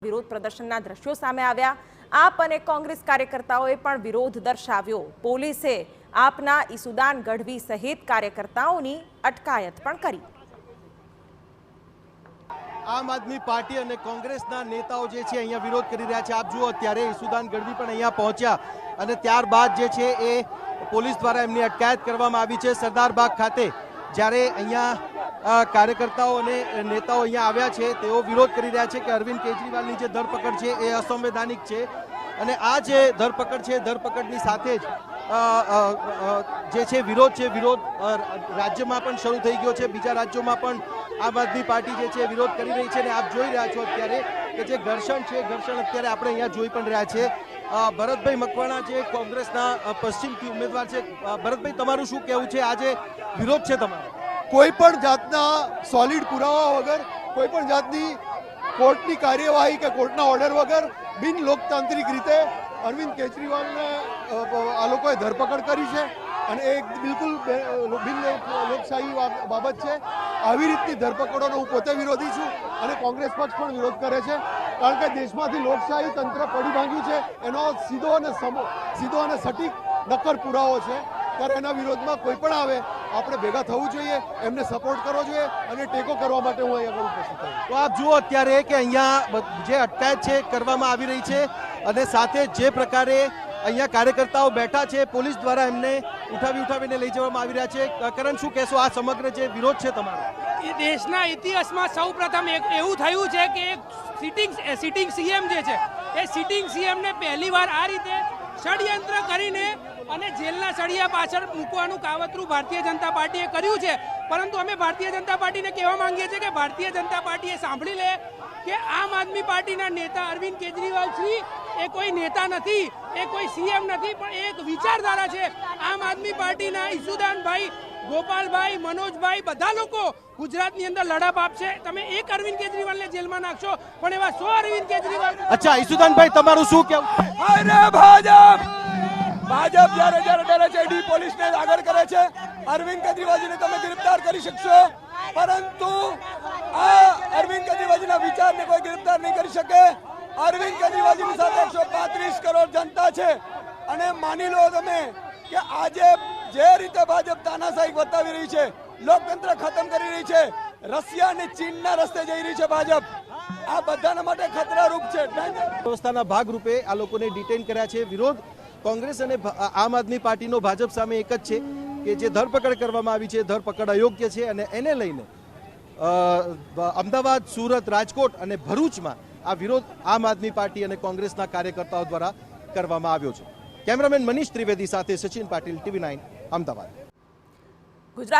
વિરોધ પ્રદર્શનના દ્રશ્યો સામે આવ્યા। આપ અને કોંગ્રેસ કાર્યકર્તાઓએ પણ વિરોધ દર્શાવ્યો। પોલીસે આપના ઈસુદાન ગઢવી સહિત કાર્યકર્તાઓની અટકાયત પણ કરી। આમ આદમી પાર્ટી અને કોંગ્રેસના નેતાઓ જે છે અહીંયા વિરોધ કરી રહ્યા છે। આપ જુઓ અત્યારે ઈસુદાન ગઢવી પણ અહીંયા પહોંચ્યા અને ત્યારબાદ જે છે એ પોલીસ દ્વારા એમની અટકાયત કરવામાં આવી છે સરદારબાગ ખાતે। જ્યારે અહીંયા કાર્યકર્તાઓ અને નેતાઓ અહીંયા આવ્યા છે તેઓ વિરોધ કરી રહ્યા છે કે અરવિંદ કેજરીવાલની જે ધરપકડ છે એ અસંવૈધાનિક છે અને આ જે ધરપકડ છે ધરપકડની સાથે જ જે છે વિરોધ રાજ્યમાં પણ શરૂ થઈ ગયો છે। બીજા રાજ્યોમાં પણ આમ આદમી પાર્ટી જે છે વિરોધ કરી રહી છે અને આપ જોઈ રહ્યા છો અત્યારે કે જે ઘર્ષણ છે ઘર્ષણ અત્યારે આપણે અહીંયા જોઈ પણ રહ્યા છે। ભરતભાઈ મકવાણા જે કોંગ્રેસના પશ્ચિમથી ઉમેદવાર છે, ભરતભાઈ તમારું શું કહેવું છે? આજે વિરોધ છે તમારો? કોઈ પણ જાતના સોલિડ પુરાવા વગર, કોઈ પણ જાતની કોર્ટની કાર્યવાહી કે કોર્ટના ઓર્ડર વગર બિન લોકતાંત્રિક રીતે અરવિંદ કેજરીવાલને આ લોકોએ ધરપકડ કરી છે અને એ બિલકુલ બિન લોકશાહી બાબત છે। આવી રીતની ધરપકડોનો હું પોતે વિરોધી છું અને કોંગ્રેસ પક્ષ પણ વિરોધ કરે છે, કારણ કે દેશમાંથી લોકશાહી તંત્ર પડી ભાંગ્યું છે એનો સીધો અને સટીક નક્કર પુરાવો છે। ત્યારે એના વિરોધમાં કોઈ પણ આવે આપણે ભેગા થવું જોઈએ, એમને સપોર્ટ કરવો જોઈએ અને ટેકો કરવા માટે હું અહીંયા ઉપસ્થિત છું। તો આપ જુઓ અત્યારે કે અહીંયા જે અટકાયત છે કરવામાં આવી રહી છે અને સાથે જે પ્રકારે અહીંયા કાર્યકર્તાઓ બેઠા છે પોલીસ દ્વારા એમને ઉઠાવીને લઈ જવામાં આવી રહ્યા છે। કરણ, શું કહેશો? આ સમગ્ર જે વિરોધ છે તમારો? દેશના ઇતિહાસમાં સૌપ્રથમ એવું થયું છે કે એક સિટિંગ સીએમ જે છે એ સિટિંગ સીએમને પહેલીવાર આ રીતે ષડયંત્ર કરીને અને જેલના સળિયા પાછળ મૂકવાનું કાવતરું ભારતીય જનતા પાર્ટીએ કર્યું છે। પરંતુ અમે ભારતીય જનતા પાર્ટીને કહેવા માંગીએ છીએ કે ભારતીય જનતા પાર્ટીએ સાંભળી લે કે આમ આદમી પાર્ટીના નેતા અરવિંદ કેજરીવાલ શ્રી એ કોઈ નેતા નથી, એ કોઈ સીએમ નથી, પણ એક વિચારધારા છે। આમ આદમી પાર્ટીના ઈસુદાનભાઈ, ગોપાલભાઈ, મનોજભાઈ બધા લોકો ગુજરાતની અંદર લડત આપશે। તમે એક અરવિંદ કેજરીવાલને જેલમાં નાખશો પણ એવા 100 અરવિંદ કેજરીવાલ। અચ્છા ઈસુદાનભાઈ, તમારું શું કહેવું? અરે ભાજપ જ્યારે ડરે છે ડી પોલીસને આગળ કરે છે। અરવિંદ કેજરીવાલજીને તમે ગિરફ્તાર કરી શકશો, પરંતુ આ અરવિંદ કેજરીવાલજીના વિચારને કોઈ ગિરફ્તાર નહીં કરી શકે। અરવિંદ કેજરીવાલજીની સાથે 135 કરોડ જનતા છે અને માની લો તમે કે આજે જે રીતે ભાજપ તાનાશાહી બતાવી રહી છે, લોકતંત્ર ખતમ કરી રહી છે, રશિયા અને ચીનના રસ્તે જઈ રહી છે ભાજપ, આ બધાના માટે ખતરારૂપ છે। વ્યવસ્થાના ભાગરૂપે આ લોકોને ડિટેન કર્યા છે। વિરોધ કોંગ્રેસ અને આમ આદમી પાર્ટીનો ભાજપ સામે એક જ છે કે જે ધરપકડ કરવામાં આવી છે ધરપકડ અયોગ્ય છે અને એને લઈને અમદાવાદ, સુરત, રાજકોટ અને ભરૂચમાં આ વિરોધ આમ આદમી પાર્ટી અને કોંગ્રેસના કાર્યકર્તાઓ દ્વારા કરવામાં આવ્યો છે। કેમેરામેન મનીષ ત્રિવેદી સાથે સચિન પાટીલ, TV9 અમદાવાદ। ગુજરાત